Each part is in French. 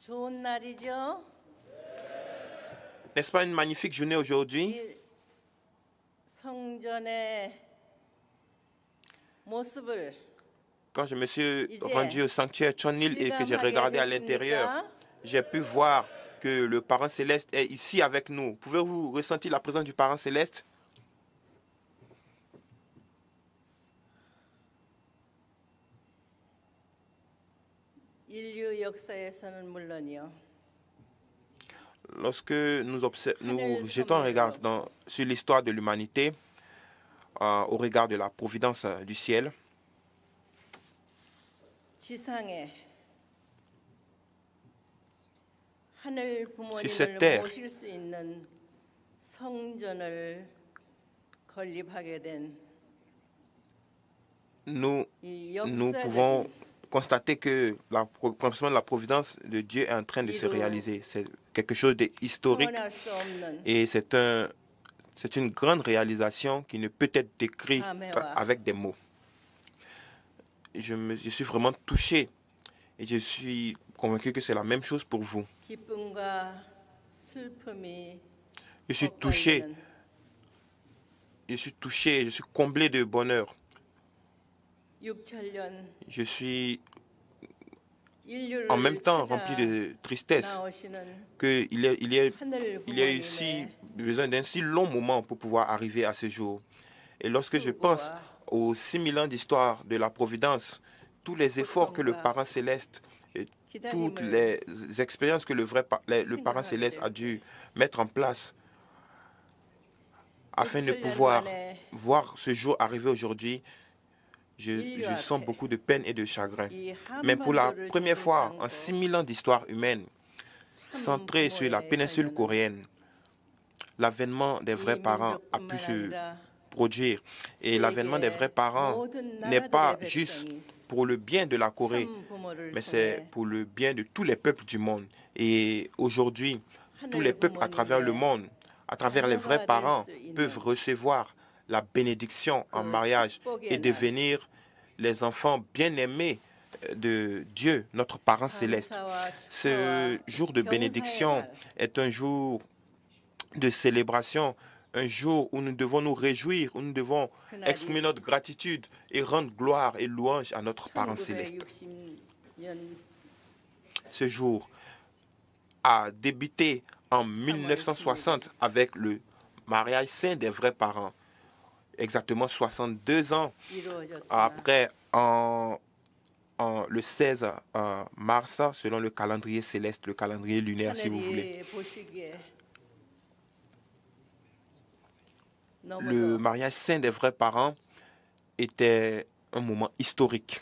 좋은 날이죠. N'est-ce pas une magnifique journée aujourd'hui? 이 성전의 모습을 Quand je me suis 이제 rendu au sanctuaire Chonil et que j'ai 실감하게 regardé à l'intérieur, 됐습니까? j'ai pu voir que le parent céleste est ici avec nous. Pouvez-vous ressentir la présence du parent céleste? 인류 역사에서는 물론이요. Lorsque nous jetons un regard sur l'histoire de l'humanité, au regard de la providence du ciel, 지상에 하늘 Sur cette 부모님을 terre. 모실 수 있는 성전을 건립하게 된 nous 이 pouvons 역사적인 constater que l'accomplissement de la providence de Dieu est en train de se réaliser. C'est quelque chose d'historique 표현할 수 없는 et c'est une grande réalisation qui ne peut être décrite avec des mots. Je suis vraiment touché et je suis convaincu que c'est la même chose pour vous. 기쁨과 슬픔이 Je suis touché, 엇갈리는 je suis comblé de bonheur. 6천년 Je suis 인류를 en même temps 찾아 rempli de tristesse 나오시는 qu'il 하늘 y a eu si 부모님의 besoin d'un si long moment pour pouvoir arriver à ce jour. Et lorsque je pense aux 6000 ans d'histoire de la Providence, tous les efforts que le Parent Céleste et toutes les expériences que le Parent Céleste a dû mettre en place afin de pouvoir voir ce jour arriver aujourd'hui, je sens beaucoup de peine et de chagrin. Mais pour la première fois en 6000 ans d'histoire humaine, centrée sur la péninsule coréenne, l'avènement des vrais parents a pu se produire. Et l'avènement des vrais parents n'est pas juste pour le bien de la Corée, mais c'est pour le bien de tous les peuples du monde. Et aujourd'hui, tous les peuples à travers le monde, à travers les vrais parents, peuvent recevoir la bénédiction en mariage et devenir les enfants bien-aimés de Dieu, notre parent céleste. Ce jour de bénédiction est un jour de célébration, un jour où nous devons nous réjouir, où nous devons exprimer notre gratitude et rendre gloire et louange à notre parent céleste. 1960년 Ce jour a débuté en 1960 avec le mariage saint des vrais parents. Exactement 62 ans 이루어졌으나 après, le 16 mars, selon le calendrier céleste, le calendrier lunaire, si vous voulez. 하늘이 보시기에 Le 너무도 mariage saint des vrais parents était un moment historique.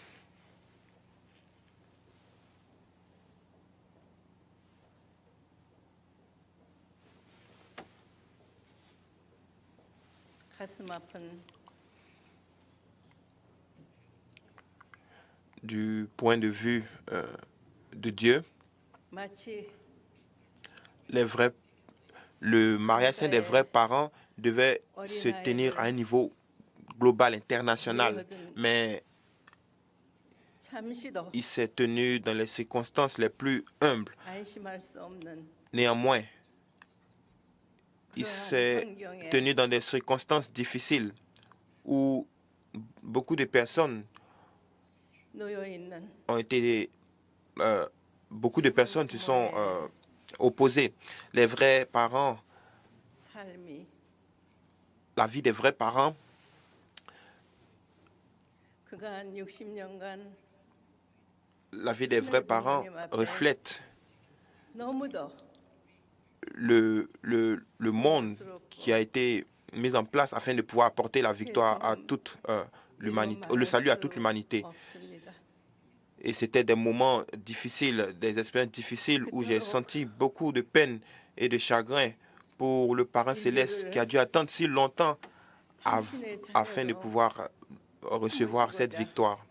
가슴 아픈 Du point de vue de Dieu, 마치 le mariage saint des vrais parents devait se tenir à un niveau global, international, mais 잠시도 il s'est tenu dans les circonstances les plus humbles. 안심할 수 없는 Néanmoins, il s'est 환경에 tenu dans des circonstances difficiles où beaucoup de personnes 놓여 있는 beaucoup de personnes se sont opposées. Les vrais parents, 삶이 la vie des vrais parents, 그간 60년간 la vie des vrais parents reflète 너무도 le monde qui a été mis en place afin de pouvoir apporter la victoire à toute l'humanité, le salut à toute l'humanité. 없습니다. Et c'était des moments difficiles, des expériences difficiles où j'ai senti beaucoup de peine et de chagrin pour le parent céleste qui a dû attendre si longtemps afin de pouvoir recevoir cette victoire.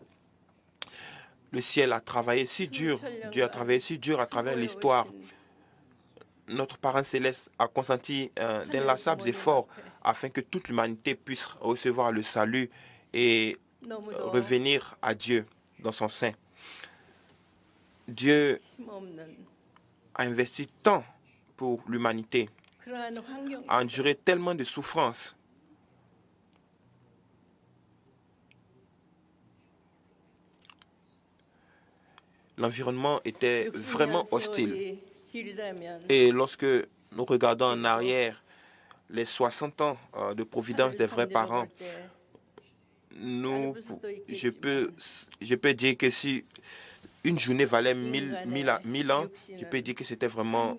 Le ciel a travaillé si dur, Dieu a travaillé si dur à travers l'histoire. Notre parent céleste a consenti d'inlassables efforts afin que toute l'humanité puisse recevoir le salut et revenir à Dieu dans son sein. Dieu 힘없는 a investi tant pour l'humanité, 그러한 a 환경에서 enduré tellement de souffrances. L'environnement était 60년 vraiment hostile. 세월이 길다면 Et lorsque nous regardons en arrière les 60 ans de providence des vrais parents, nous, je peux dire que si une journée valait 1000 ans, je peux dire que c'était vraiment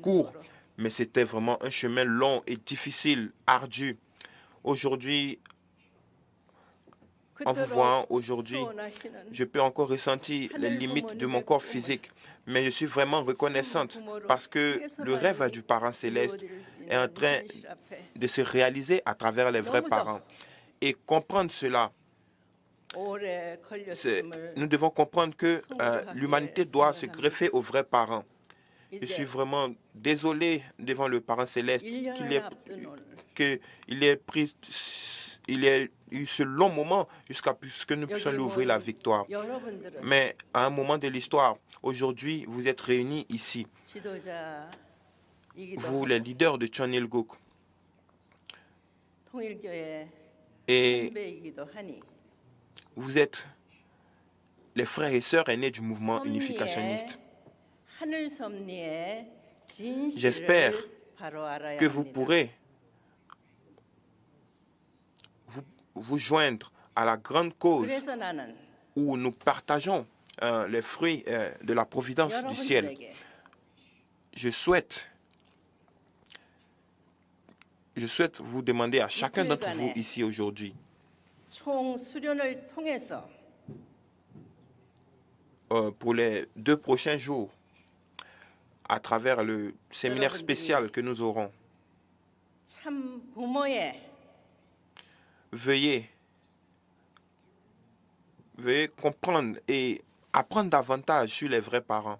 court, mais c'était vraiment un chemin long et difficile, ardu. Aujourd'hui, en vous voyant aujourd'hui, je peux encore ressentir les limites de mon corps physique, mais je suis vraiment reconnaissante parce que le rêve du parent céleste est en train de se réaliser à travers les vrais parents. Et comprendre cela, nous devons comprendre que l'humanité doit se greffer aux vrais parents. Je suis vraiment désolé devant le parent céleste qu'il ait eu ce long moment jusqu'à ce que nous puissions lui ouvrir la victoire. Mais à un moment de l'histoire, aujourd'hui, vous êtes réunis ici. Vous, les leaders de Cheonilguk. Et vous êtes les frères et sœurs aînés du mouvement unificationniste. J'espère que vous pourrez vous joindre à la grande cause où nous partageons les fruits de la providence du ciel. Je souhaite vous demander à chacun d'entre vous ici aujourd'hui pour les 2 prochains jours, à travers le séminaire spécial que nous aurons, veuillez comprendre et apprendre davantage sur les vrais parents.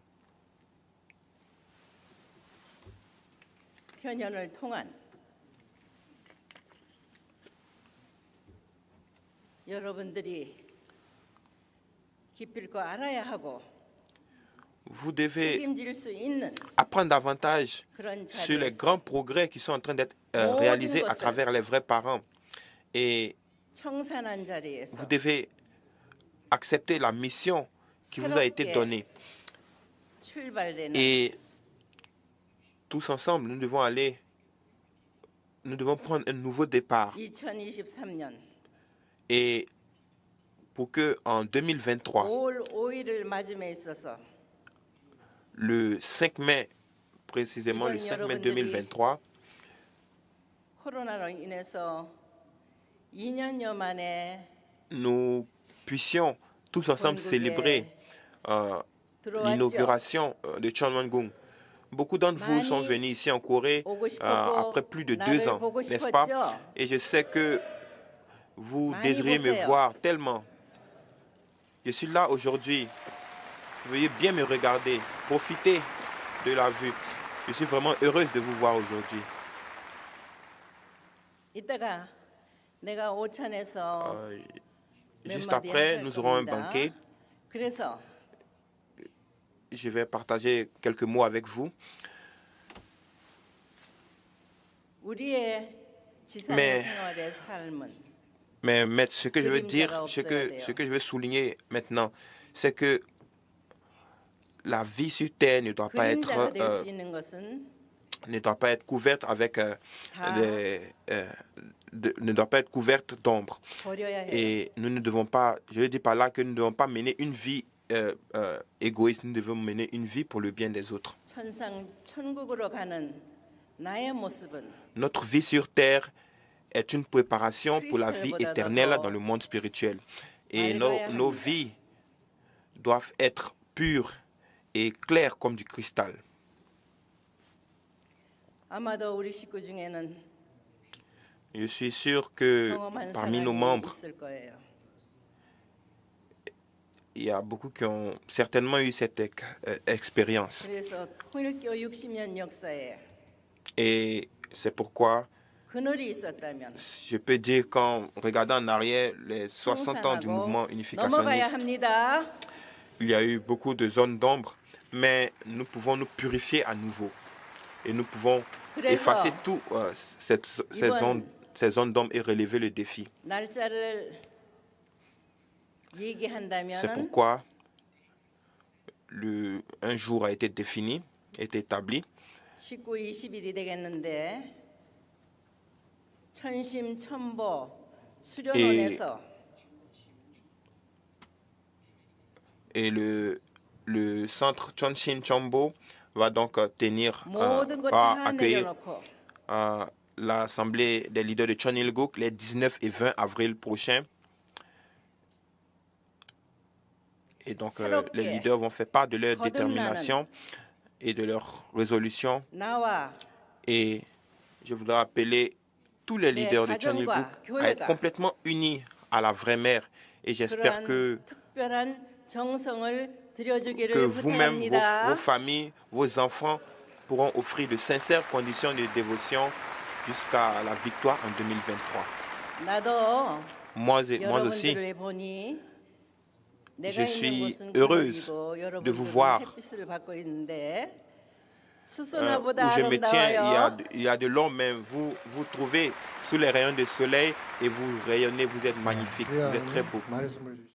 Vous devez apprendre davantage sur les grands progrès qui sont en train d'être réalisés à travers les vrais parents. Et vous devez accepter la mission qui vous a été donnée. Et tous ensemble, nous devons prendre un nouveau départ. Et pour que en 2023, le 5 mai, précisément le 5 mai 2023, nous puissions tous ensemble célébrer l'inauguration de Cheonwon-gung. Beaucoup d'entre vous sont venus ici en Corée après plus de 2 ans, n'est-ce pas? Et je sais que vous désirez me voir tellement. Je suis là aujourd'hui. Veuillez bien me regarder. Profitez de la vue. Je suis vraiment heureuse de vous voir aujourd'hui. Juste après, nous aurons un banquet. Je vais partager quelques mots avec vous. Mais ce que je veux dire, ce que je veux souligner maintenant, c'est que la vie sur terre ne doit pas être couverte avec ne doit pas être couverte d'ombre. Et nous ne devons pas, je veux dire par là que nous ne devons pas mener une vie égoïste, nous devons mener une vie pour le bien des autres. Notre vie sur terre est une préparation pour la vie éternelle dans le monde spirituel. Et nos vies doivent être pures et claires comme du cristal. Je suis sûr que parmi nos membres, il y a beaucoup qui ont certainement eu cette expérience. Et c'est pourquoi je peux dire qu'en regardant en arrière les 60 ans du mouvement unificationniste, il y a eu beaucoup de zones d'ombre, mais nous pouvons nous purifier à nouveau. Et nous pouvons effacer toutes ces zones d'ombre et relever le défi. C'est pourquoi un jour a été défini, est établi. 19, 20일이 되겠는데 천심천보 수련원에서 Et le centre Chonshin Chombo va donc accueillir l'assemblée des leaders de Chonilguk les 19 et 20 avril prochains. Et donc, les leaders vont faire part de leur détermination et de leur résolution. Et je voudrais appeler tous les leaders de Chonilguk à être complètement unis à la vraie mère. Et j'espère que vous-même, vos familles, vos enfants pourront offrir de sincères conditions de dévotion jusqu'à la victoire en 2023. Moi aussi, je suis heureuse de vous voir. Où je me tiens, il y a de l'ombre, mais vous trouvez sous les rayons du soleil et vous rayonnez, vous êtes magnifique, vous êtes très beau.